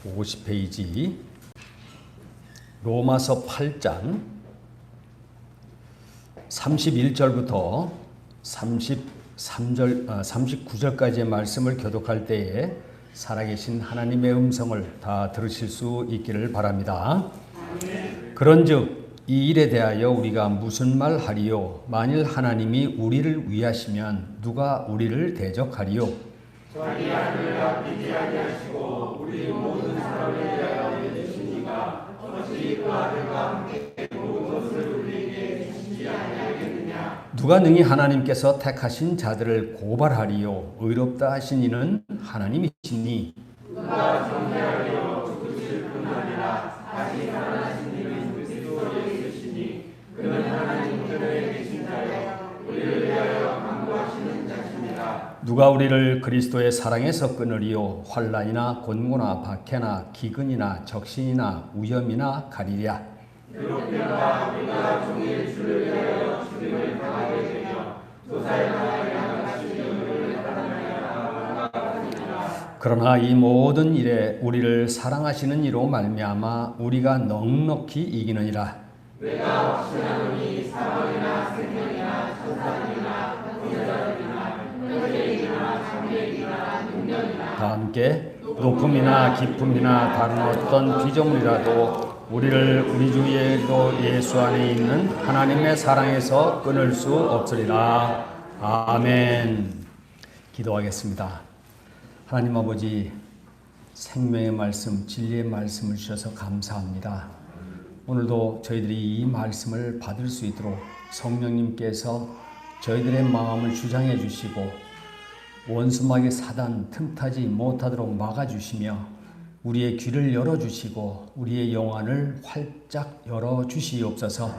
250페이지 로마서 8장 31절부터 39절까지의 말씀을 교독할 때에 살아계신 하나님의 음성을 다 들으실 수 있기를 바랍니다. 그런즉 이 일에 대하여 우리가 무슨 말 하리요? 만일 하나님이 우리를 위하시면 누가 우리를 대적하리요? 자기 아들을 아끼지 아니하시고 우리 모든 사람을 위하여 내주시니가 어찌 그 아들과 함께 모든 것을 우리에게 주시지 아니하겠느냐? 누가 능히 하나님께서 택하신 자들을 고발하리요? 의롭다 하신 이는 하나님이시니 누가 정죄하리요? 죽으실 뿐 아니라 다시 살아나신 이는 그리스도에 있으시니 그는 하나님 우편에 계신 자여 우리를 위하여 간구하시는 자십니다. 누가 우리를 그리스도의 사랑에서 끊으리요? 환난이나 곤고나 박해나 기근이나 적신이나 위험이나 가리랴. 그렇게나 우리가 종일 주를 위하여 죽임을 당하게 되며 조사에 당하게 하시니 우리를 따르느냐. 그러나 이 모든 일에 우리를 사랑하시는 이로 말미암아 우리가 넉넉히 이기느니라. 내가 확신하노니 사망이나 생명이나 천사들이나 권세자들이나 현재이나 장래이나 능력이나 다 함께 높음이나 깊음이나 다른 어떤 피조물이라도 우리를 우리 주 예수 안에 있는 하나님의 사랑에서 끊을 수 없으리라. 아멘. 기도하겠습니다. 하나님 아버지, 생명의 말씀, 진리의 말씀을 주셔서 감사합니다. 오늘도 저희들이 이 말씀을 받을 수 있도록 성령님께서 저희들의 마음을 주장해 주시고 원수마귀 사단 틈타지 못하도록 막아주시며 우리의 귀를 열어주시고 우리의 영안을 활짝 열어주시옵소서.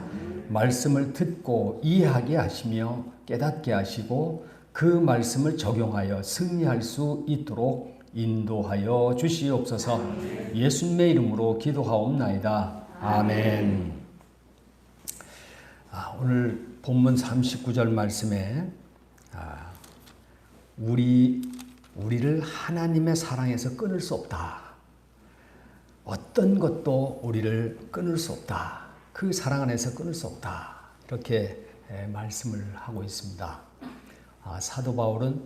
말씀을 듣고 이해하게 하시며 깨닫게 하시고 그 말씀을 적용하여 승리할 수 있도록 인도하여 주시옵소서. 예수님의 이름으로 기도하옵나이다. 아멘. 오늘 본문 39절 말씀에 우리를 하나님의 사랑에서 끊을 수 없다. 어떤 것도 우리를 끊을 수 없다. 그 사랑 안에서 끊을 수 없다. 이렇게 말씀을 하고 있습니다. 사도 바울은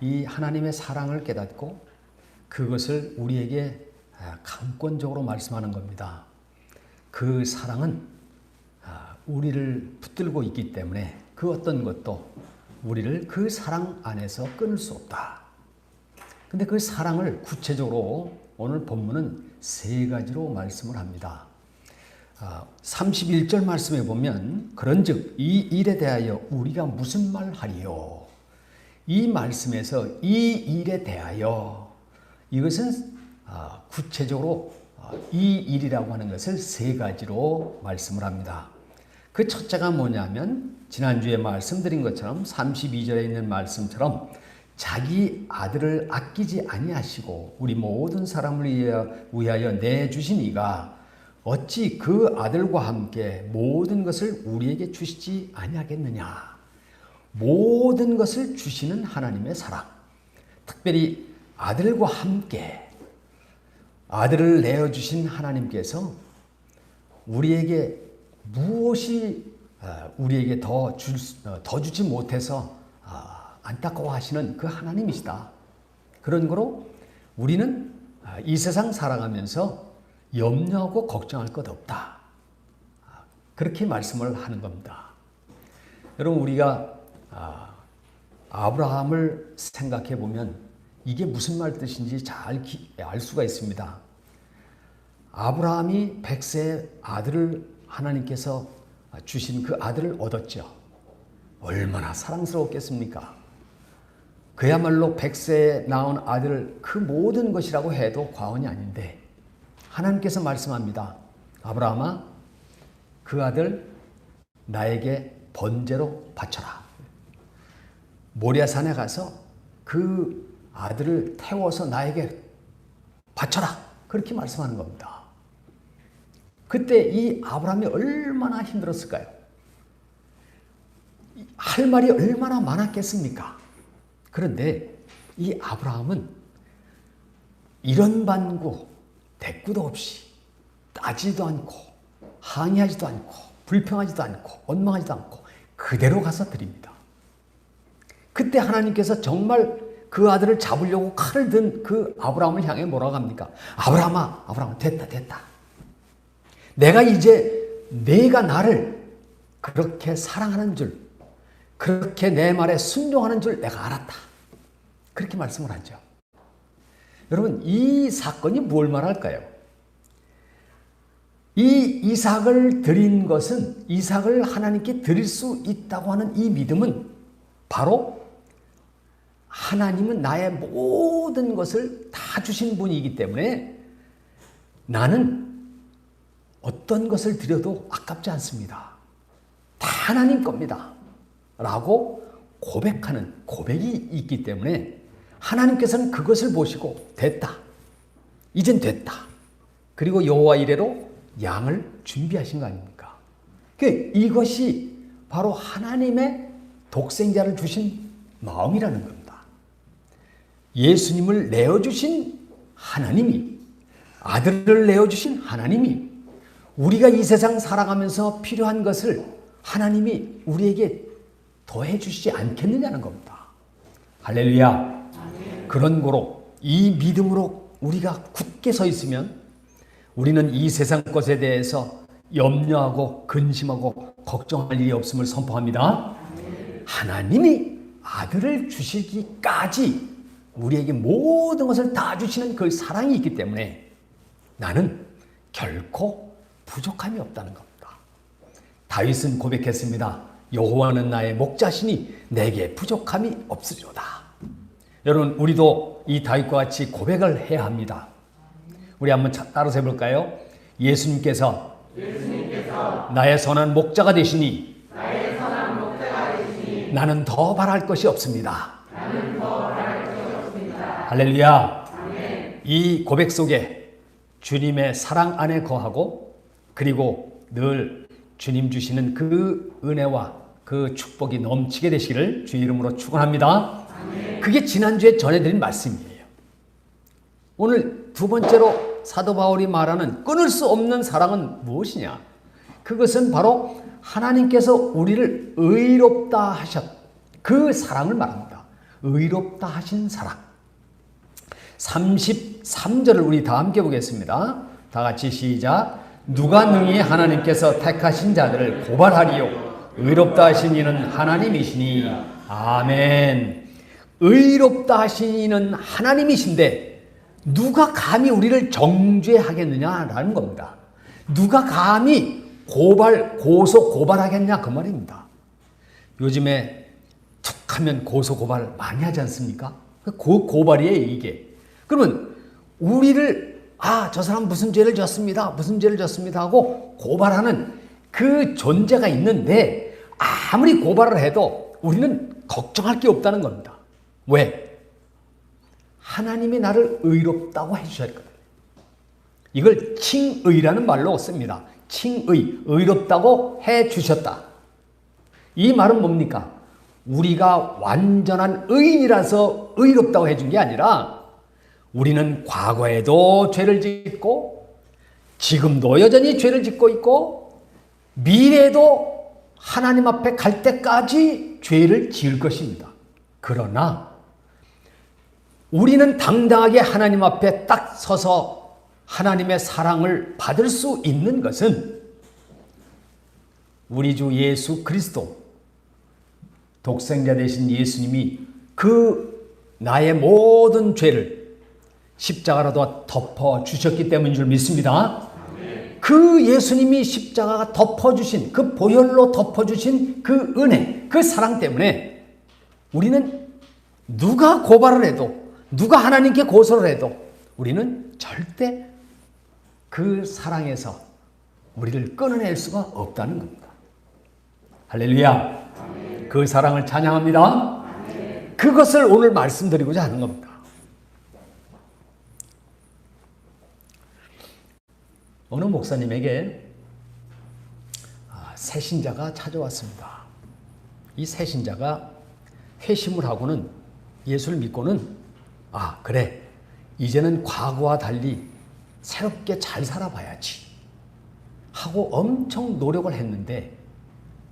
이 하나님의 사랑을 깨닫고 그것을 우리에게 강권적으로 말씀하는 겁니다. 그 사랑은 우리를 붙들고 있기 때문에 그 어떤 것도 우리를 그 사랑 안에서 끊을 수 없다. 근데 그 사랑을 구체적으로 오늘 본문은 세 가지로 말씀을 합니다. 31절 말씀에 보면 그런즉 이 일에 대하여 우리가 무슨 말 하리요? 이 말씀에서 이 일에 대하여 이것은 구체적으로 이 일이라고 하는 것을 세 가지로 말씀을 합니다. 그 첫째가 뭐냐면 지난주에 말씀드린 것처럼 32절에 있는 말씀처럼 자기 아들을 아끼지 아니하시고 우리 모든 사람을 위하여 내주신 이가 어찌 그 아들과 함께 모든 것을 우리에게 주시지 아니하겠느냐. 모든 것을 주시는 하나님의 사랑, 특별히 아들과 함께 아들을 내어주신 하나님께서 우리에게 무엇이 우리에게 더 주지 못해서 안타까워하시는 그 하나님이시다. 그런 거로 우리는 이 세상 살아가면서 염려하고 걱정할 것 없다. 그렇게 말씀을 하는 겁니다. 여러분, 우리가 아브라함을 생각해 보면 이게 무슨 말 뜻인지 잘 알 수가 있습니다. 아브라함이 100세의 아들을 하나님께서 주신 그 아들을 얻었죠. 얼마나 사랑스러웠겠습니까? 그야말로 100세에 낳은 아들을 그 모든 것이라고 해도 과언이 아닌데 하나님께서 말씀합니다. 아브라함아, 그 아들 나에게 번제로 바쳐라. 모리아산에 가서 그 아들을 태워서 나에게 바쳐라. 그렇게 말씀하는 겁니다. 그때 이 아브라함이 얼마나 힘들었을까요? 할 말이 얼마나 많았겠습니까? 그런데 이 아브라함은 이런 반구 대꾸도 없이 따지도 않고 항의하지도 않고 불평하지도 않고 원망하지도 않고 그대로 가서 드립니다. 그때 하나님께서 정말 그 아들을 잡으려고 칼을 든 그 아브라함을 향해 뭐라고 합니까? 아브라함아 됐다. 내가 이제 내가 나를 그렇게 사랑하는 줄, 그렇게 내 말에 순종하는 줄 내가 알았다. 그렇게 말씀을 하죠. 여러분, 이 사건이 뭘 말할까요? 이 이삭을 드린 것은, 이삭을 하나님께 드릴 수 있다고 하는 이 믿음은 바로 하나님은 나의 모든 것을 다 주신 분이기 때문에 나는 어떤 것을 드려도 아깝지 않습니다. 다 하나님 겁니다. 라고 고백하는 고백이 있기 때문에 하나님께서는 그것을 보시고 됐다. 이젠 됐다. 그리고 여호와 이레로 양을 준비하신 거 아닙니까? 이것이 바로 하나님의 독생자를 주신 마음이라는 겁니다. 예수님을 내어주신 하나님이, 아들을 내어주신 하나님이 우리가 이 세상 살아가면서 필요한 것을 하나님이 우리에게 더해 주시지 않겠느냐는 겁니다. 할렐루야. 그런 고로 이 믿음으로 우리가 굳게 서 있으면 우리는 이 세상 것에 대해서 염려하고 근심하고 걱정할 일이 없음을 선포합니다. 하나님이 아들을 주시기까지 우리에게 모든 것을 다 주시는 그 사랑이 있기 때문에 나는 결코 부족함이 없다는 겁니다. 다윗은 고백했습니다. 여호와는 나의 목자시니 내게 부족함이 없으리로다. 여러분, 우리도 이 다윗과 같이 고백을 해야 합니다. 우리 한번 따라서 해볼까요? 예수님께서 나의 선한 목자가 되시니 나는 더 바랄 것이 없습니다. 할렐루야. 아멘. 이 고백 속에 주님의 사랑 안에 거하고 그리고 늘 주님 주시는 그 은혜와 그 축복이 넘치게 되시기를 주의 이름으로 축원합니다. 아멘. 그게 지난주에 전해드린 말씀이에요. 오늘 두 번째로 사도 바울이 말하는 끊을 수 없는 사랑은 무엇이냐? 그것은 바로 하나님께서 우리를 의롭다 하셨 그 사랑을 말합니다. 의롭다 하신 사랑. 33절을 우리 다 함께 보겠습니다. 다 같이 시작. 누가 능히 하나님께서 택하신 자들을 고발하리요 의롭다 하신 이는 하나님이시니. 아멘. 의롭다 하신 이는 하나님이신데 누가 감히 우리를 정죄하겠느냐라는 겁니다. 누가 감히 고소 고발하겠냐 그 말입니다. 요즘에 툭 하면 고소 고발 많이 하지 않습니까? 고발이에요 이게. 그러면 우리를 저 사람 무슨 죄를 졌습니다. 하고 고발하는 그 존재가 있는데 아무리 고발을 해도 우리는 걱정할 게 없다는 겁니다. 왜? 하나님이 나를 의롭다고 해주셨거든요. 이걸 칭의라는 말로 씁니다. 칭의, 의롭다고 해주셨다. 이 말은 뭡니까? 우리가 완전한 의인이라서 의롭다고 해준 게 아니라 우리는 과거에도 죄를 짓고 지금도 여전히 죄를 짓고 있고 미래에도 하나님 앞에 갈 때까지 죄를 지을 것입니다. 그러나 우리는 당당하게 하나님 앞에 딱 서서 하나님의 사랑을 받을 수 있는 것은 우리 주 예수 그리스도 독생자 되신 예수님이 그 나의 모든 죄를 십자가라도 덮어주셨기 때문인 줄 믿습니다. 그 예수님이 십자가가 덮어주신 그 보혈로 덮어주신 그 은혜, 그 사랑 때문에 우리는 누가 고발을 해도 누가 하나님께 고소를 해도 우리는 절대 그 사랑에서 우리를 끊어낼 수가 없다는 겁니다. 할렐루야. 그 사랑을 찬양합니다. 그것을 오늘 말씀드리고자 하는 겁니다. 어느 목사님에게 새신자가 찾아왔습니다. 이 새신자가 회심을 하고는 예수를 믿고는 그래 이제는 과거와 달리 새롭게 잘 살아봐야지 하고 엄청 노력을 했는데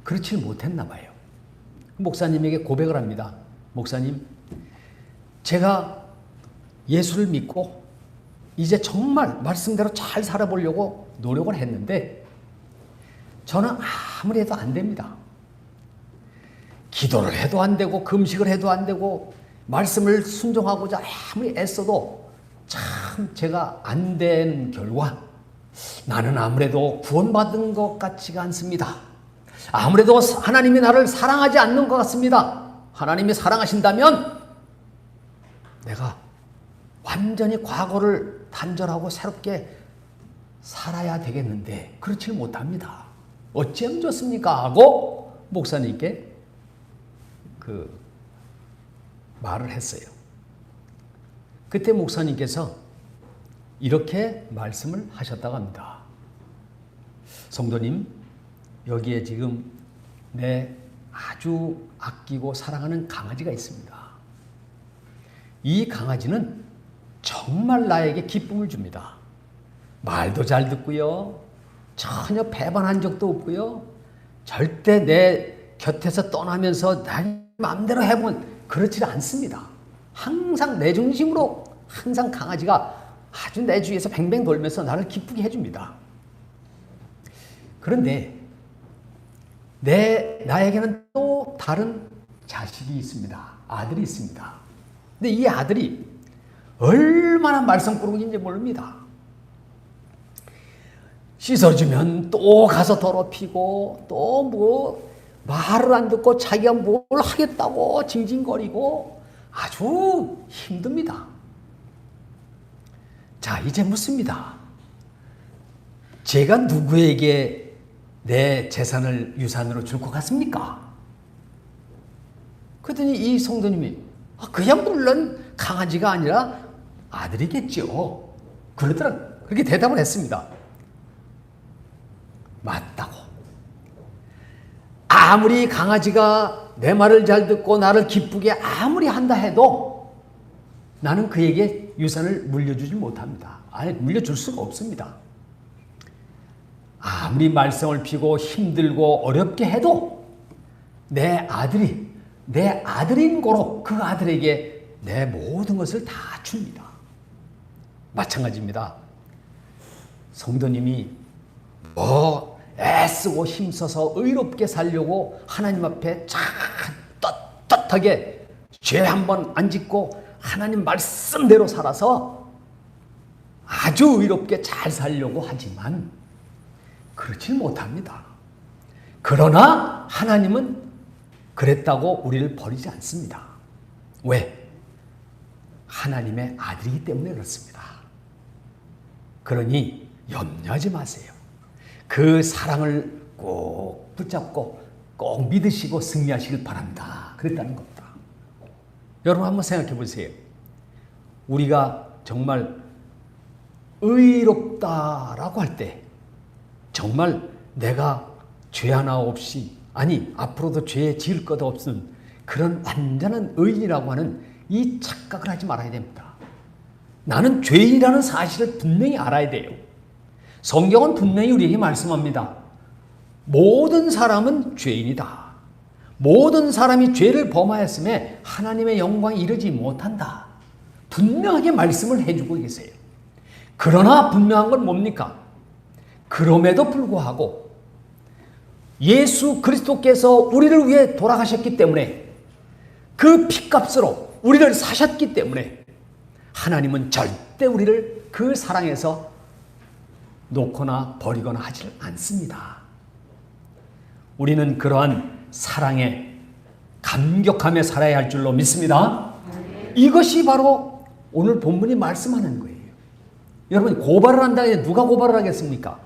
그렇지 못했나 봐요. 목사님에게 고백을 합니다. 목사님, 제가 예수를 믿고 이제 정말 말씀대로 잘 살아보려고 노력을 했는데 저는 아무리 해도 안 됩니다. 기도를 해도 안 되고 금식을 해도 안 되고 말씀을 순종하고자 아무리 애써도 참 제가 안 된 결과 나는 아무래도 구원받은 것 같지가 않습니다. 아무래도 하나님이 나를 사랑하지 않는 것 같습니다. 하나님이 사랑하신다면 내가 완전히 과거를 단절하고 새롭게 살아야 되겠는데 그렇지 못합니다. 어찌하면 좋습니까? 하고 목사님께 그 말을 했어요. 그때 목사님께서 이렇게 말씀을 하셨다고 합니다. 성도님, 여기에 지금 내 아주 아끼고 사랑하는 강아지가 있습니다. 이 강아지는 정말 나에게 기쁨을 줍니다. 말도 잘 듣고요. 전혀 배반한 적도 없고요. 절대 내 곁에서 떠나면서 내 마음대로 해보면 그렇지 않습니다. 항상 내 중심으로 항상 강아지가 아주 내 주위에서 뱅뱅 돌면서 나를 기쁘게 해줍니다. 그런데 나에게는 또 다른 자식이 있습니다. 아들이 있습니다. 근데 이 아들이 얼마나 말썽꾸러기인지 모릅니다. 씻어주면 또 가서 더럽히고 또 뭐 말을 안 듣고 자기가 뭘 하겠다고 징징거리고 아주 힘듭니다. 자, 이제 묻습니다. 제가 누구에게 내 재산을 유산으로 줄 것 같습니까? 그랬더니 이 성도님이 그냥 물론 강아지가 아니라 아들이겠죠. 그렇게 대답을 했습니다. 맞다고. 아무리 강아지가 내 말을 잘 듣고 나를 기쁘게 아무리 한다 해도 나는 그에게 유산을 물려주지 못합니다. 아니, 물려줄 수가 없습니다. 아무리 말썽을 피고 힘들고 어렵게 해도 내 아들인 고로 그 아들에게 내 모든 것을 다 줍니다. 마찬가지입니다. 성도님이 애쓰고 힘써서 의롭게 살려고 하나님 앞에 참 떳떳하게 죄 한 번 안 짓고 하나님 말씀대로 살아서 아주 의롭게 잘 살려고 하지만 그렇지 못합니다. 그러나 하나님은 그랬다고 우리를 버리지 않습니다. 왜? 하나님의 아들이기 때문에 그렇습니다. 그러니 염려하지 마세요. 그 사랑을 꼭 붙잡고 꼭 믿으시고 승리하시길 바랍니다. 그랬다는 겁니다. 여러분 한번 생각해 보세요. 우리가 정말 의롭다라고 할 때 정말 내가 죄 하나 없이 앞으로도 죄 지을 것 없는 그런 완전한 의인이라고 하는 이 착각을 하지 말아야 됩니다. 나는 죄인이라는 사실을 분명히 알아야 돼요. 성경은 분명히 우리에게 말씀합니다. 모든 사람은 죄인이다. 모든 사람이 죄를 범하였음에 하나님의 영광에 이르지 못한다. 분명하게 말씀을 해주고 계세요. 그러나 분명한 건 뭡니까? 그럼에도 불구하고 예수 그리스도께서 우리를 위해 돌아가셨기 때문에 그 피값으로 우리를 사셨기 때문에 하나님은 절대 우리를 그 사랑에서 놓거나 버리거나 하지 않습니다. 우리는 그러한 사랑에 감격하며 살아야 할 줄로 믿습니다. 이것이 바로 오늘 본문이 말씀하는 거예요. 여러분, 고발을 한다고 해서 누가 고발을 하겠습니까?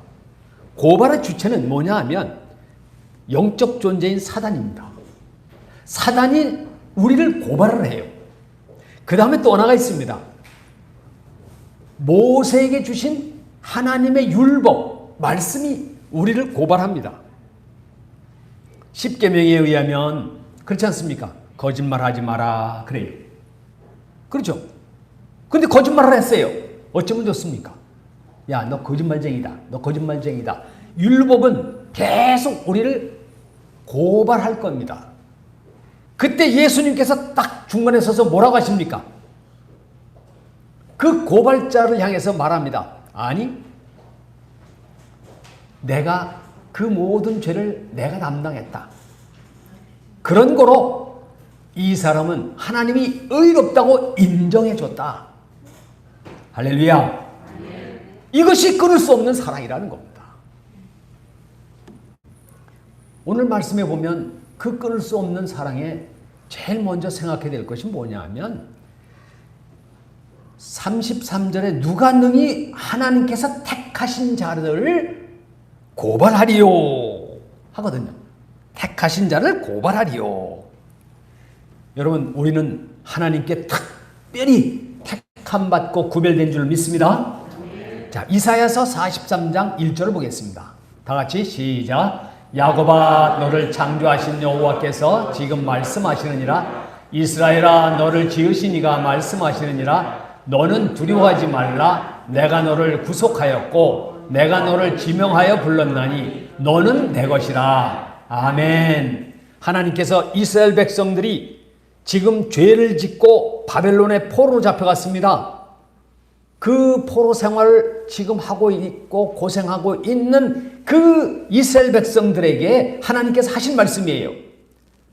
고발의 주체는 뭐냐 하면 영적 존재인 사단입니다. 사단이 우리를 고발을 해요. 그 다음에 또 하나가 있습니다. 모세에게 주신 하나님의 율법, 말씀이 우리를 고발합니다. 십계명에 의하면 그렇지 않습니까? 거짓말하지 마라 그래요. 그렇죠? 근데 거짓말을 했어요. 어쩌면 좋습니까? 야, 너 거짓말쟁이다. 너 거짓말쟁이다. 율법은 계속 우리를 고발할 겁니다. 그때 예수님께서 딱 중간에 서서 뭐라고 하십니까? 그 고발자를 향해서 말합니다. 아니, 내가 그 모든 죄를 내가 담당했다. 그런 거로 이 사람은 하나님이 의롭다고 인정해 줬다. 할렐루야. 이것이 끊을 수 없는 사랑이라는 겁니다. 오늘 말씀에 보면 그 끊을 수 없는 사랑에 제일 먼저 생각해야 될 것이 뭐냐 하면 33절에 누가 능히 하나님께서 택하신 자를 고발하리요 하거든요. 택하신 자를 고발하리요. 여러분, 우리는 하나님께 특별히 택함 받고 구별된 줄 믿습니다. 자, 이사야서 43장 1절을 보겠습니다. 다 같이 시작. 야곱아, 너를 창조하신 여호와께서 지금 말씀하시느니라. 이스라엘아, 너를 지으신 이가 말씀하시느니라. 너는 두려워하지 말라. 내가 너를 구속하였고 내가 너를 지명하여 불렀나니 너는 내 것이라. 아멘. 하나님께서 이스라엘 백성들이 지금 죄를 짓고 바벨론의 포로로 잡혀갔습니다. 그 포로 생활을 지금 하고 있고 고생하고 있는 그 이스라엘 백성들에게 하나님께서 하신 말씀이에요.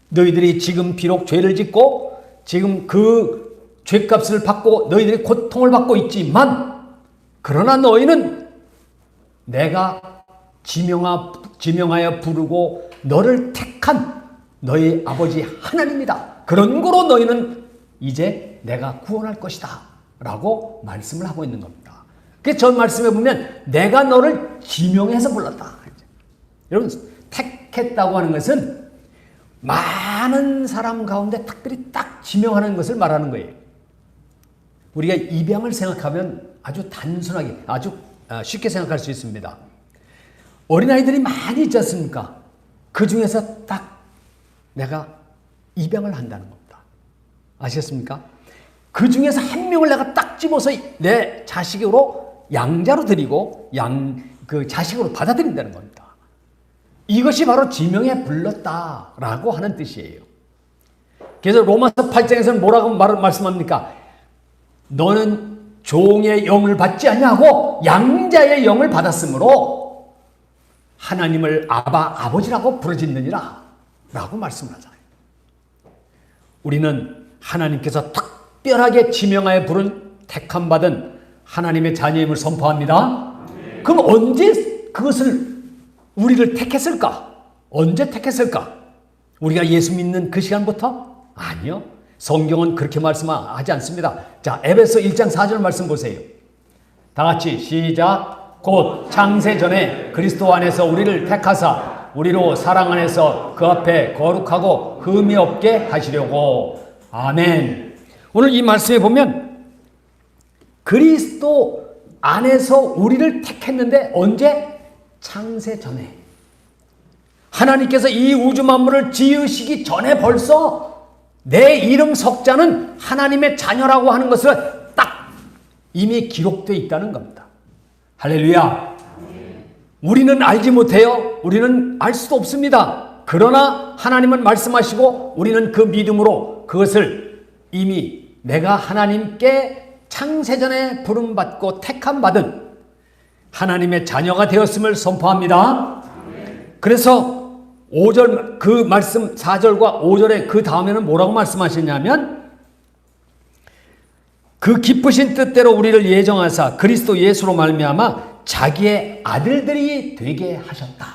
너희들이 지금 비록 죄를 짓고 지금 그 죄값을 받고 너희들이 고통을 받고 있지만 그러나 너희는 내가 지명하여 부르고 너를 택한 너희 아버지 하나님이다. 그런 거로 너희는 이제 내가 구원할 것이다 라고 말씀을 하고 있는 겁니다. 그래서 전 말씀에 보면 내가 너를 지명해서 불렀다. 여러분, 택했다고 하는 것은 많은 사람 가운데 특별히 딱 지명하는 것을 말하는 거예요. 우리가 입양을 생각하면 아주 단순하게 아주 쉽게 생각할 수 있습니다. 어린아이들이 많이 있지 않습니까? 그 중에서 딱 내가 입양을 한다는 겁니다. 아시겠습니까? 그 중에서 한 명을 내가 딱 집어서 내 자식으로 양자로 드리고 그 자식으로 받아들인다는 겁니다. 이것이 바로 지명에 불렀다라고 하는 뜻이에요. 그래서 로마서 8장에서는 뭐라고 말씀합니까? 너는 종의 영을 받지 아니하고 양자의 영을 받았으므로 하나님을 아버지라고 부르짖느니라 라고 말씀을 하잖아요. 우리는 하나님께서 특별하게 지명하여 부른 택함받은 하나님의 자녀임을 선포합니다. 그럼 언제 그것을 우리를 택했을까? 언제 택했을까? 우리가 예수 믿는 그 시간부터? 아니요. 성경은 그렇게 말씀하지 않습니다. 자, 에베소 1장 4절 말씀 보세요. 다 같이 시작. 곧 창세 전에 그리스도 안에서 우리를 택하사 우리로 사랑 안에서 그 앞에 거룩하고 흠이 없게 하시려고. 아멘. 오늘 이 말씀에 보면 그리스도 안에서 우리를 택했는데 언제? 창세 전에. 하나님께서 이 우주 만물을 지으시기 전에 벌써 내 이름 석자는 하나님의 자녀라고 하는 것을 딱 이미 기록되어 있다는 겁니다. 할렐루야. 우리는 알지 못해요. 우리는 알 수도 없습니다. 그러나 하나님은 말씀하시고 우리는 그 믿음으로 그것을 이미 내가 하나님께 창세전에 부름받고 택함받은 하나님의 자녀가 되었음을 선포합니다. 그래서 5절 그 말씀 4절과 5절의 그 다음에는 뭐라고 말씀하셨냐면 그 기쁘신 뜻대로 우리를 예정하사 그리스도 예수로 말미암아 자기의 아들들이 되게 하셨다.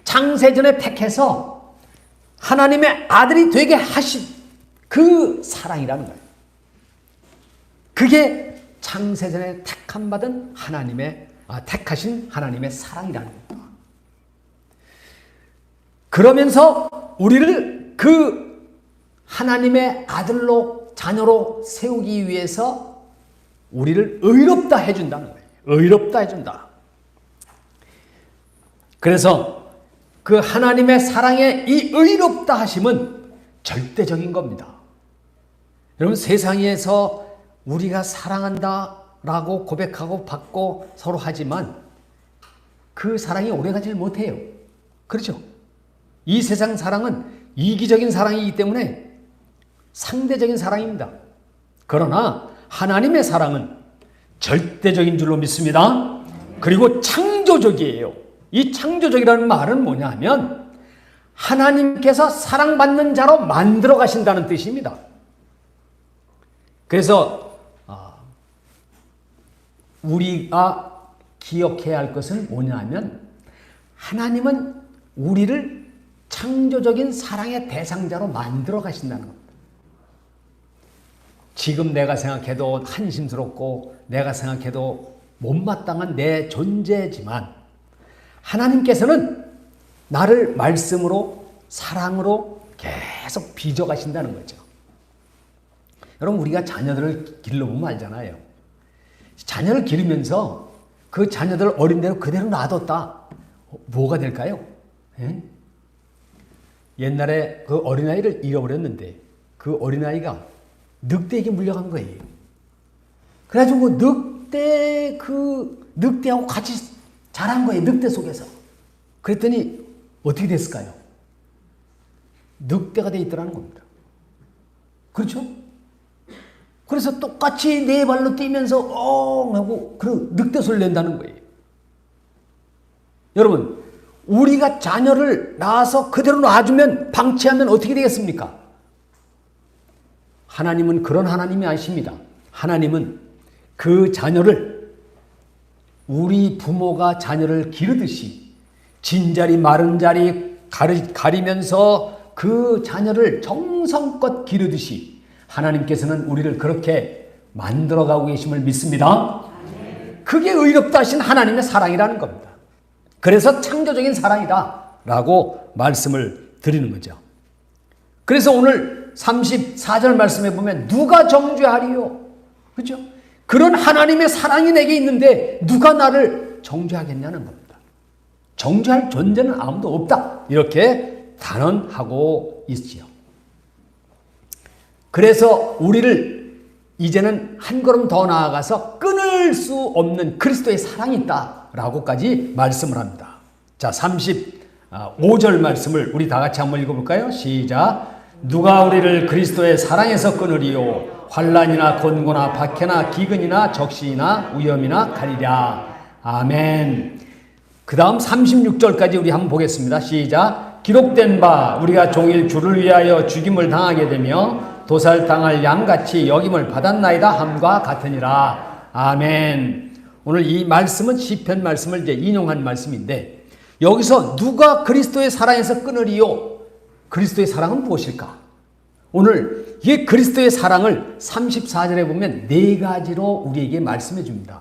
창세전에 택해서 하나님의 아들이 되게 하신 그 사랑이라는 거예요. 그게 창세전에 택함받은 택하신 하나님의 사랑이라는 겁니다. 그러면서 우리를 그 하나님의 아들로 자녀로 세우기 위해서 우리를 의롭다 해준다는 거예요. 의롭다 해준다. 그래서 그 하나님의 사랑의 이 의롭다 하심은 절대적인 겁니다. 여러분, 세상에서 우리가 사랑한다라고 고백하고 받고 서로 하지만 그 사랑이 오래가지를 못해요. 그렇죠? 이 세상 사랑은 이기적인 사랑이기 때문에 상대적인 사랑입니다. 그러나 하나님의 사랑은 절대적인 줄로 믿습니다. 그리고 창조적이에요. 이 창조적이라는 말은 뭐냐 하면 하나님께서 사랑받는 자로 만들어 가신다는 뜻입니다. 그래서 우리가 기억해야 할 것은 뭐냐 하면 하나님은 우리를 창조적인 사랑의 대상자로 만들어 가신다는 겁니다. 지금 내가 생각해도 한심스럽고 내가 생각해도 못마땅한 내 존재지만 하나님께서는 나를 말씀으로 사랑으로 계속 빚어가신다는 거죠. 여러분 우리가 자녀들을 길러보면 알잖아요. 자녀를 기르면서 그 자녀들을 어린 대로 그대로 놔뒀다. 뭐가 될까요? 예? 옛날에 그 어린아이를 잃어버렸는데 그 어린아이가 늑대에게 물려간 거예요. 그래가지고 늑대하고 같이 자란 거예요. 늑대 속에서. 그랬더니 어떻게 됐을까요? 늑대가 돼 있더라는 겁니다. 그렇죠? 그래서 똑같이 네 발로 뛰면서 엉 하고 그 늑대 소리를 낸다는 거예요. 여러분 우리가 자녀를 낳아서 그대로 놔주면 방치하면 어떻게 되겠습니까? 하나님은 그런 하나님이 아십니다. 하나님은 그 자녀를 우리 부모가 자녀를 기르듯이 진자리 마른 자리 가리면서 그 자녀를 정성껏 기르듯이 하나님께서는 우리를 그렇게 만들어가고 계심을 믿습니다. 그게 의롭다 하신 하나님의 사랑이라는 겁니다. 그래서 창조적인 사랑이다 라고 말씀을 드리는 거죠. 그래서 오늘 34절 말씀에 보면 누가 정죄하리요? 그렇죠? 그런 하나님의 사랑이 내게 있는데 누가 나를 정죄하겠냐는 겁니다. 정죄할 존재는 아무도 없다. 이렇게 단언하고 있지요. 그래서 우리를 이제는 한 걸음 더 나아가서 끊을 수 없는 그리스도의 사랑이 있다라고까지 말씀을 합니다. 자, 35절 말씀을 우리 다 같이 한번 읽어볼까요? 시작. 누가 우리를 그리스도의 사랑에서 끊으리요? 환난이나 곤고나 박해나 기근이나 적신이나 위험이나 가리랴. 아멘. 그 다음 36절까지 우리 한번 보겠습니다. 시작. 기록된 바 우리가 종일 주를 위하여 죽임을 당하게 되며 도살당할 양같이 여김을 받았나이다 함과 같으니라. 아멘. 오늘 이 말씀은 시편 말씀을 이제 인용한 말씀인데 여기서 누가 그리스도의 사랑에서 끊으리요? 그리스도의 사랑은 무엇일까? 오늘 이 그리스도의 사랑을 34절에 보면 네 가지로 우리에게 말씀해 줍니다.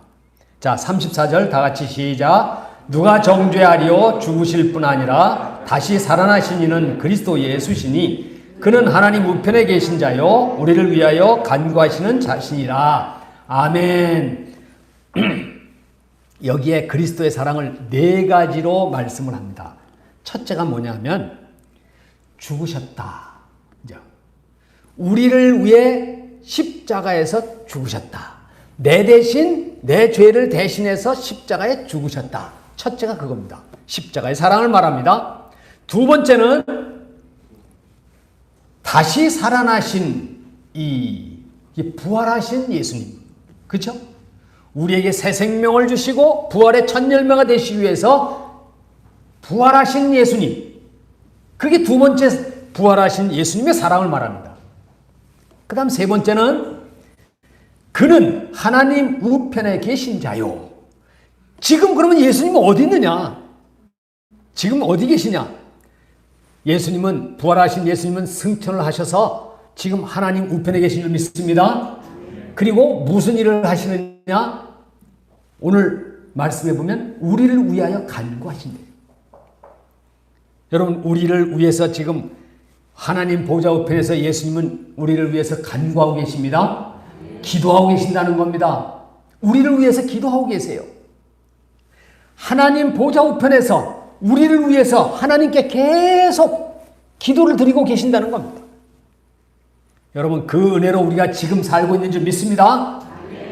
자, 34절 다 같이 시작. 누가 정죄하리요? 죽으실 뿐 아니라 다시 살아나신 이는 그리스도 예수시니 그는 하나님 우편에 계신 자요 우리를 위하여 간구하시는 자신이라. 아멘. 여기에 그리스도의 사랑을 네 가지로 말씀을 합니다. 첫째가 뭐냐면 죽으셨다. 우리를 위해 십자가에서 죽으셨다. 내 대신 내 죄를 대신해서 십자가에 죽으셨다. 첫째가 그겁니다. 십자가의 사랑을 말합니다. 두 번째는 다시 살아나신 이 부활하신 예수님. 그렇죠? 우리에게 새 생명을 주시고 부활의 첫 열매가 되시기 위해서 부활하신 예수님. 그게 두 번째 부활하신 예수님의 사랑을 말합니다. 그 다음 세 번째는 그는 하나님 우편에 계신 자요. 지금 그러면 예수님은 어디 있느냐? 지금 어디 계시냐? 예수님은 부활하신 예수님은 승천을 하셔서 지금 하나님 우편에 계신 줄 믿습니다. 그리고 무슨 일을 하시느냐? 오늘 말씀해 보면 우리를 위하여 간구하신대요. 여러분 우리를 위해서 지금 하나님 보좌 우편에서 예수님은 우리를 위해서 간구하고 계십니다. 기도하고 계신다는 겁니다. 우리를 위해서 기도하고 계세요. 하나님 보좌 우편에서 우리를 위해서 하나님께 계속 기도를 드리고 계신다는 겁니다. 여러분, 그 은혜로 우리가 지금 살고 있는 줄 믿습니다.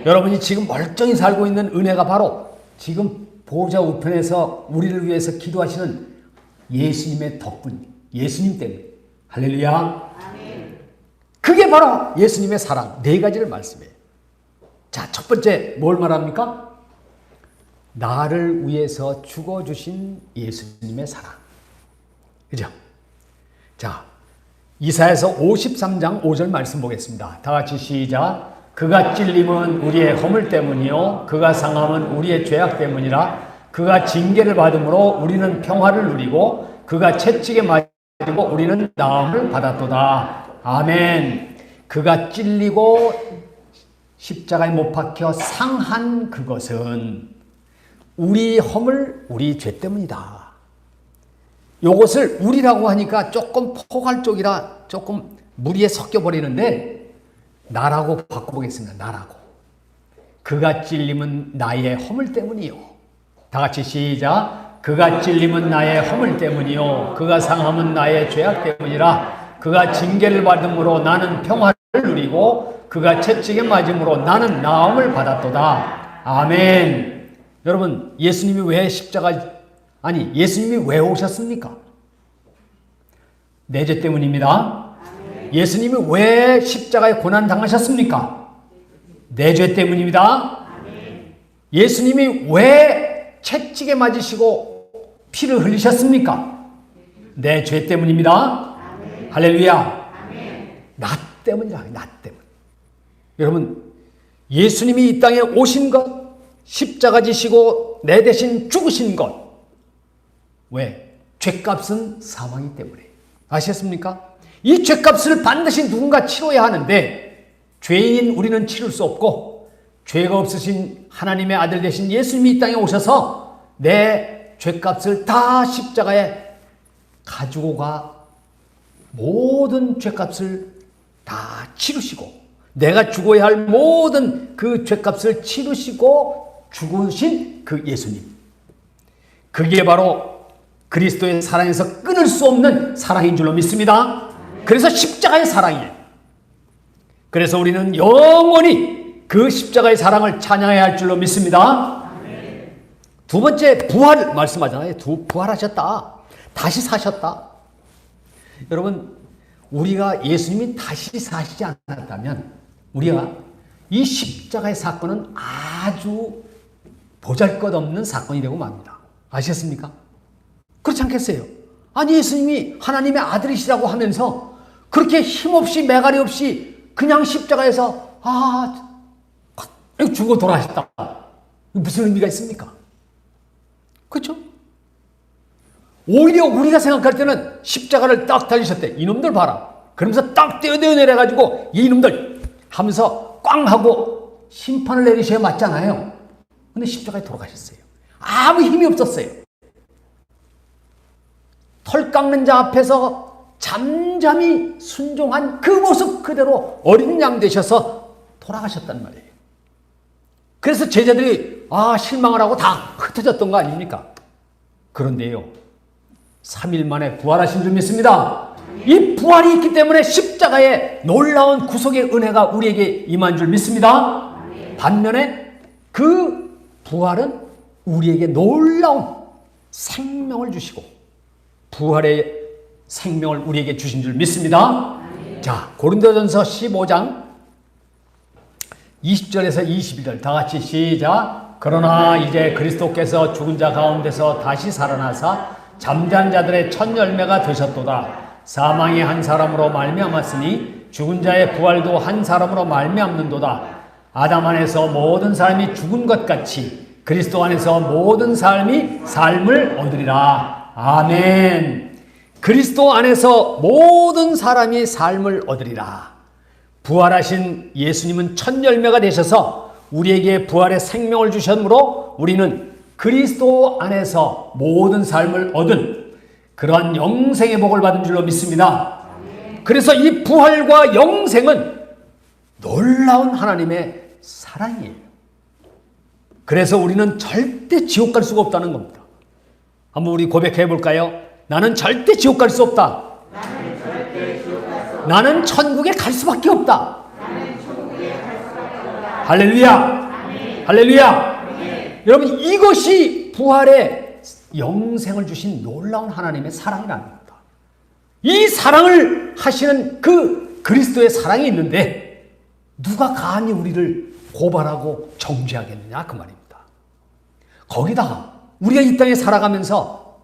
여러분이 지금 멀쩡히 살고 있는 은혜가 바로 지금 보좌 우편에서 우리를 위해서 기도하시는 예수님의 덕분, 예수님 때문에. 할렐루야. 그게 바로 예수님의 사랑. 네 가지를 말씀해요. 자, 첫 번째 뭘 말합니까? 나를 위해서 죽어주신 예수님의 사랑. 그죠? 자, 이사야서 53장 5절 말씀 보겠습니다. 다 같이 시작. 그가 찔림은 우리의 허물 때문이요 그가 상함은 우리의 죄악 때문이라. 그가 징계를 받음으로 우리는 평화를 누리고 그가 채찍에 맞고 우리는 나음을 받았도다. 아멘. 그가 찔리고 십자가에 못 박혀 상한 그것은 우리 허물, 우리 죄 때문이다. 요것을 우리라고 하니까 조금 포괄적이라 조금 무리에 섞여버리는데 나라고 바꿔보겠습니다. 나라고. 그가 찔림은 나의 허물 때문이요. 다 같이 시작. 그가 찔림은 나의 허물 때문이요 그가 상함은 나의 죄악 때문이라. 그가 징계를 받음으로 나는 평화를 누리고 그가 채찍에 맞음으로 나는 나음을 받았도다. 아멘. 여러분, 예수님이 왜 예수님이 왜 오셨습니까? 내 죄 때문입니다. 예수님이 왜 십자가에 고난 당하셨습니까? 내 죄 때문입니다. 예수님이 왜 채찍에 맞으시고 피를 흘리셨습니까? 내 죄 때문입니다. 할렐루야. 나 때문이라. 나 때문. 여러분, 예수님이 이 땅에 오신 것, 십자가 지시고 내 대신 죽으신 것. 왜? 죄값은 사망이기 때문에. 아셨습니까? 이 죄값을 반드시 누군가 치러야 하는데 죄인 우리는 치를 수 없고 죄가 없으신 하나님의 아들 되신 예수님이 이 땅에 오셔서 내 죄값을 다 십자가에 가지고 가 모든 죄값을 다 치르시고 내가 죽어야 할 모든 그 죄값을 치르시고 죽으신 그 예수님. 그게 바로 그리스도의 사랑에서 끊을 수 없는 사랑인 줄로 믿습니다. 그래서 십자가의 사랑이에요. 그래서 우리는 영원히 그 십자가의 사랑을 찬양해야 할 줄로 믿습니다. 두 번째, 부활 말씀하잖아요. 부활하셨다. 다시 사셨다. 여러분, 우리가 예수님이 다시 사시지 않았다면 우리가 이 십자가의 사건은 아주 보잘것없는 사건이 되고 맙니다. 아셨습니까? 그렇지 않겠어요? 아니, 예수님이 하나님의 아들이시라고 하면서 그렇게 힘없이 매가리 없이 그냥 십자가에서 죽어 돌아가셨다. 무슨 의미가 있습니까? 그렇죠? 오히려 우리가 생각할 때는 십자가를 딱 달리셨대. 이놈들 봐라. 그러면서 딱 떼어내려가지고 이놈들 하면서 꽝 하고 심판을 내리셔야 맞잖아요. 근데 십자가에 돌아가셨어요. 아무 힘이 없었어요. 털 깎는 자 앞에서 잠잠히 순종한 그 모습 그대로 어린 양 되셔서 돌아가셨단 말이에요. 그래서 제자들이 실망을 하고 다 흩어졌던 거 아닙니까? 그런데요, 3일 만에 부활하신 줄 믿습니다. 이 부활이 있기 때문에 십자가의 놀라운 구속의 은혜가 우리에게 임한 줄 믿습니다. 반면에 그 부활은 우리에게 놀라운 생명을 주시고 부활의 생명을 우리에게 주신 줄 믿습니다. 자, 고린도전서 15장 20절에서 21절 다 같이 시작. 그러나 이제 그리스도께서 죽은 자 가운데서 다시 살아나사 잠잔 자들의 첫 열매가 되셨도다. 사망이 한 사람으로 말미암았으니 죽은 자의 부활도 한 사람으로 말미암는도다. 아담 안에서 모든 사람이 죽은 것 같이 그리스도 안에서 모든 사람이 삶을 얻으리라. 아멘. 그리스도 안에서 모든 사람이 삶을 얻으리라. 부활하신 예수님은 첫 열매가 되셔서 우리에게 부활의 생명을 주셨으므로 우리는 그리스도 안에서 모든 삶을 얻은 그러한 영생의 복을 받은 줄로 믿습니다. 그래서 이 부활과 영생은 놀라운 하나님의 사랑이에요. 그래서 우리는 절대 지옥 갈 수가 없다는 겁니다. 한번 우리 고백해 볼까요? 나는 절대 지옥 갈 수 없다. 나는 천국에 갈 수밖에 없다. 할렐루야. 할렐루야. 여러분, 이것이 부활의 영생을 주신 놀라운 하나님의 사랑이라는 겁니다. 이 사랑을 하시는 그 그리스도의 사랑이 있는데 누가 감히 우리를 고발하고 정죄하겠느냐 그 말입니다. 거기다가 우리가 이 땅에 살아가면서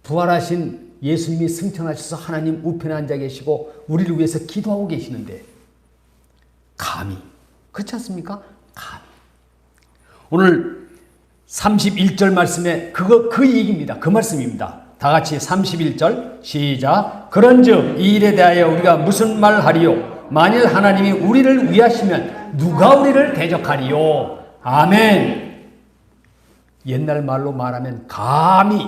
부활하신 예수님이 승천하셔서 하나님 우편에 앉아 계시고 우리를 위해서 기도하고 계시는데 감히, 그렇지 않습니까? 감히. 오늘 31절 말씀에 그 얘기입니다. 그 말씀입니다. 다 같이 31절 시작. 그런즉 이 일에 대하여 우리가 무슨 말하리요? 만일 하나님이 우리를 위하시면 누가 우리를 대적하리요? 아멘. 옛날 말로 말하면 감히,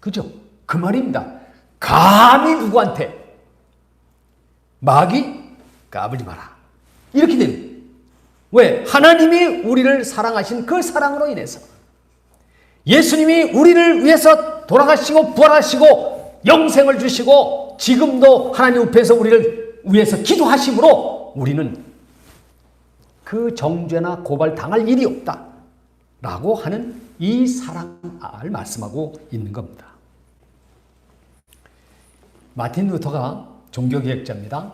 그죠? 그 말입니다. 감히 누구한테? 마귀 까불지 마라. 이렇게 됩니다. 왜? 하나님이 우리를 사랑하신 그 사랑으로 인해서 예수님이 우리를 위해서 돌아가시고 부활하시고 영생을 주시고 지금도 하나님 앞에서 우리를 위해서 기도하심으로 우리는 그 정죄나 고발 당할 일이 없다 라고 하는 이 사랑을 말씀하고 있는 겁니다. 마틴 루터가 종교개혁자입니다.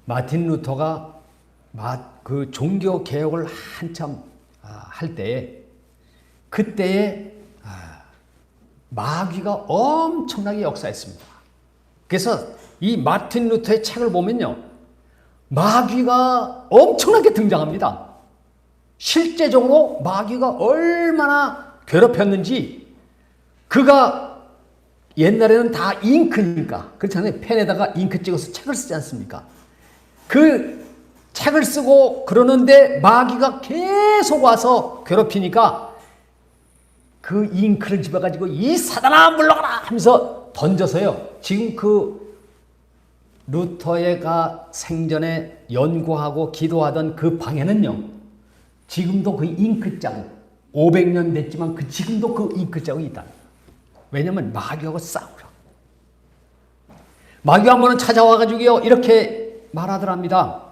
마틴 루터가 그 종교개혁을 한참 할 때에 그때에 마귀가 엄청나게 역사했습니다. 그래서 이 마틴 루터의 책을 보면요, 마귀가 엄청나게 등장합니다. 실제적으로 마귀가 얼마나 괴롭혔는지, 그가 옛날에는 다 잉크니까, 그렇잖아요. 펜에다가 잉크 찍어서 책을 쓰지 않습니까? 그 책을 쓰고 그러는데 마귀가 계속 와서 괴롭히니까 그 잉크를 집어가지고 이 사단아 물러가라 하면서 던져서요. 지금 그 루터가 생전에 연구하고 기도하던 그 방에는요, 지금도 그 잉크자국 500년 됐지만 지금도 그 잉크자국이 있다. 왜냐면 마귀하고 싸우라. 마귀가 한 번은 찾아와가지고요 이렇게 말하더랍니다.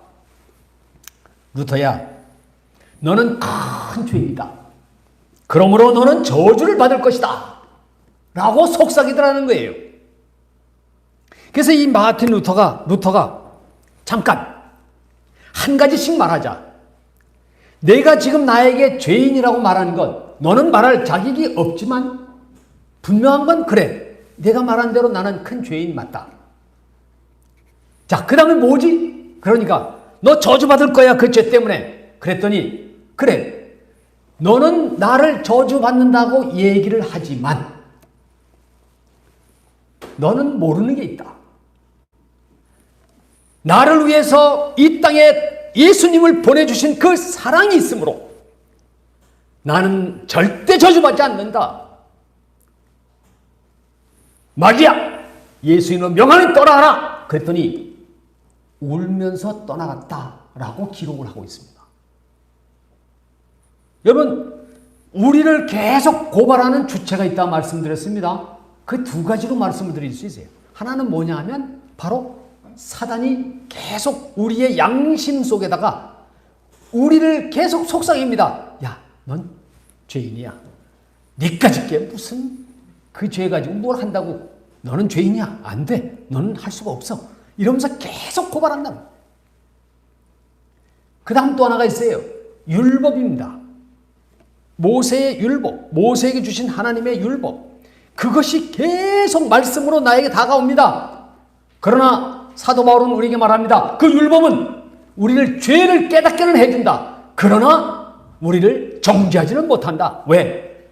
루터야, 너는 큰 죄인이다. 그러므로 너는 저주를 받을 것이다 라고 속삭이더라는 거예요. 그래서 이 마틴 루터가 잠깐 한 가지씩 말하자. 내가 지금 나에게 죄인이라고 말하는 건 너는 말할 자격이 없지만 분명한 건 그래, 내가 말한 대로 나는 큰 죄인 맞다. 자, 그 다음에 뭐지? 그러니까 너 저주받을 거야 그 죄 때문에. 그랬더니 그래, 너는 나를 저주받는다고 얘기를 하지만 너는 모르는 게 있다. 나를 위해서 이 땅에 예수님을 보내주신 그 사랑이 있으므로 나는 절대 저주받지 않는다. 마귀야, 예수님의 명하는 떠나가라. 그랬더니 울면서 떠나갔다라고 기록을 하고 있습니다. 여러분, 우리를 계속 고발하는 주체가 있다고 말씀드렸습니다. 그 두 가지로 말씀을 드릴 수 있어요. 하나는 뭐냐 하면 바로 사단이 계속 우리의 양심 속에다가 우리를 계속 속삭입니다. 야, 넌 죄인이야. 니까짓 게 무슨 그 죄 가지고 뭘 한다고. 너는 죄인이야. 안 돼. 너는 할 수가 없어. 이러면서 계속 고발한다. 그 다음 또 하나가 있어요. 율법입니다. 모세의 율법, 모세에게 주신 하나님의 율법, 그것이 계속 말씀으로 나에게 다가옵니다. 그러나 사도 바울은 우리에게 말합니다. 그 율법은 우리를 죄를 깨닫게는 해준다. 그러나 우리를 정죄하지는 못한다. 왜?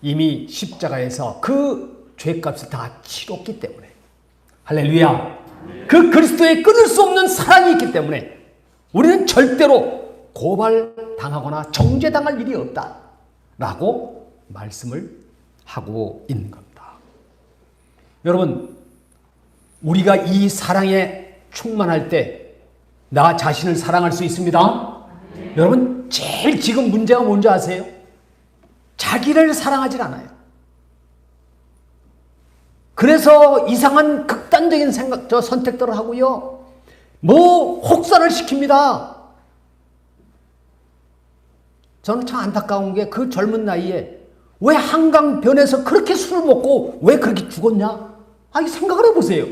이미 십자가에서 그 죄값을 다 치렀기 때문에. 할렐루야. 그 그리스도의 끊을 수 없는 사랑이 있기 때문에 우리는 절대로 고발당하거나 정죄당할 일이 없다 라고 말씀을 하고 있는 겁니다. 여러분, 우리가 이 사랑에 충만할 때 나 자신을 사랑할 수 있습니다. 여러분, 제일 지금 문제가 뭔지 아세요? 자기를 사랑하질 않아요. 그래서 이상한 극단적인 선택들을 하고요. 혹사를 시킵니다. 저는 참 안타까운 게 그 젊은 나이에 왜 한강변에서 그렇게 술을 먹고 왜 그렇게 죽었냐? 아니, 생각을 해보세요.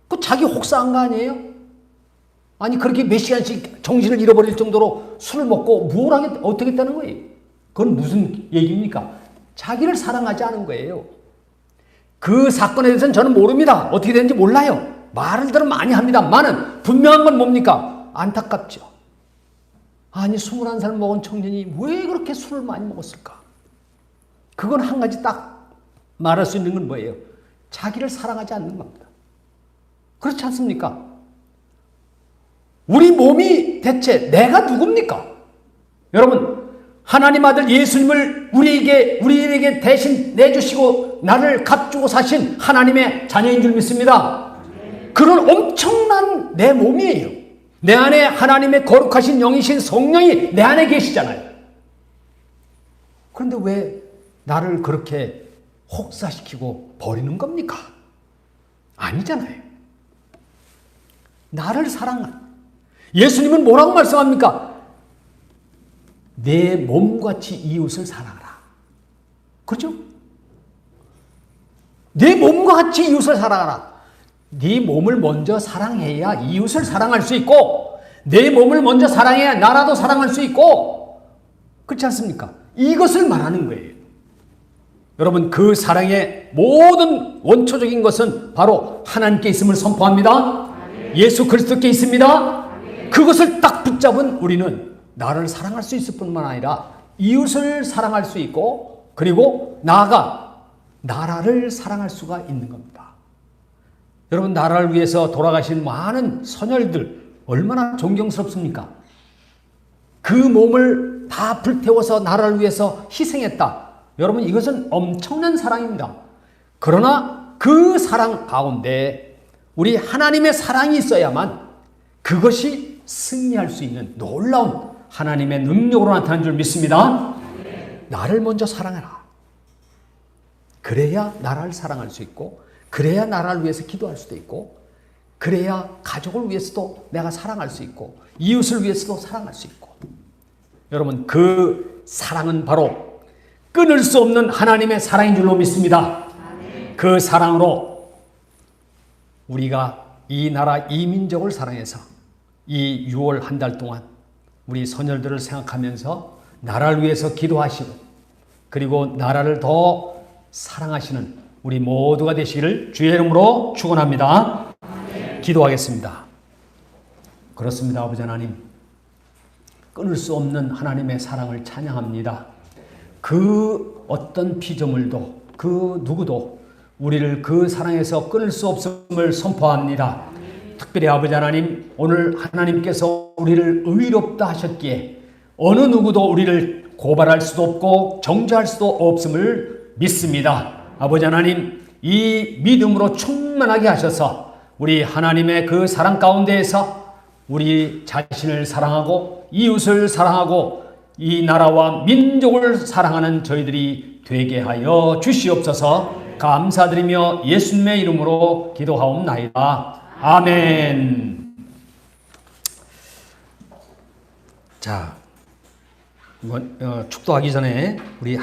그 자기 혹사한 거 아니에요? 아니, 그렇게 몇 시간씩 정신을 잃어버릴 정도로 술을 먹고 어떻게 했다는 거예요? 그건 무슨 얘기입니까? 자기를 사랑하지 않은 거예요. 그 사건에 대해서는 저는 모릅니다. 어떻게 되는지 몰라요. 말을 들으면 많이 합니다만은 분명한 건 뭡니까? 안타깝죠. 아니, 21살 먹은 청년이 왜 그렇게 술을 많이 먹었을까? 그건 한 가지 딱 말할 수 있는 건 뭐예요? 자기를 사랑하지 않는 겁니다. 그렇지 않습니까? 우리 몸이 대체 내가 누굽니까? 여러분, 하나님 아들 예수님을 우리에게 대신 내주시고 나를 값주고 사신 하나님의 자녀인 줄 믿습니다. 그런 엄청난 내 몸이에요. 내 안에 하나님의 거룩하신 영이신 성령이 내 안에 계시잖아요. 그런데 왜 나를 그렇게 혹사시키고 버리는 겁니까? 아니잖아요. 나를 사랑한 예수님은 뭐라고 말씀합니까? 내 몸같이 이웃을 사랑하라. 그렇죠? 내 몸과 같이 이웃을 사랑하라. 네 몸을 먼저 사랑해야 이웃을 사랑할 수 있고, 내 몸을 먼저 사랑해야 나라도 사랑할 수 있고, 그렇지 않습니까? 이것을 말하는 거예요. 여러분, 그 사랑의 모든 원초적인 것은 바로 하나님께 있음을 선포합니다. 예수 그리스도께 있습니다. 그것을 딱 붙잡은 우리는 나를 사랑할 수 있을 뿐만 아니라 이웃을 사랑할 수 있고, 그리고 나아가 나라를 사랑할 수가 있는 겁니다. 여러분, 나라를 위해서 돌아가신 많은 선열들 얼마나 존경스럽습니까? 그 몸을 다 불태워서 나라를 위해서 희생했다. 여러분, 이것은 엄청난 사랑입니다. 그러나 그 사랑 가운데 우리 하나님의 사랑이 있어야만 그것이 승리할 수 있는 놀라운 하나님의 능력으로 나타난 줄 믿습니다. 나를 먼저 사랑해라. 그래야 나라를 사랑할 수 있고, 그래야 나라를 위해서 기도할 수도 있고, 그래야 가족을 위해서도 내가 사랑할 수 있고, 이웃을 위해서도 사랑할 수 있고. 여러분, 그 사랑은 바로 끊을 수 없는 하나님의 사랑인 줄로 믿습니다. 그 사랑으로 우리가 이 나라, 이 민족을 사랑해서 이 6월 한 달 동안 우리 선열들을 생각하면서 나라를 위해서 기도하시고, 그리고 나라를 더 사랑하시는 우리 모두가 되시기를 주의 이름으로 축원합니다. 기도하겠습니다. 그렇습니다. 아버지 하나님, 끊을 수 없는 하나님의 사랑을 찬양합니다. 그 어떤 피조물도, 그 누구도 우리를 그 사랑에서 끊을 수 없음을 선포합니다. 특별히 아버지 하나님, 오늘 하나님께서 우리를 의롭다 하셨기에 어느 누구도 우리를 고발할 수도 없고 정죄할 수도 없음을 믿습니다. 아버지 하나님, 이 믿음으로 충만하게 하셔서 우리 하나님의 그 사랑 가운데에서 우리 자신을 사랑하고 이웃을 사랑하고 이 나라와 민족을 사랑하는 저희들이 되게 하여 주시옵소서. 감사드리며 예수님의 이름으로 기도하옵나이다. 아멘. 자, 축도하기 전에 우리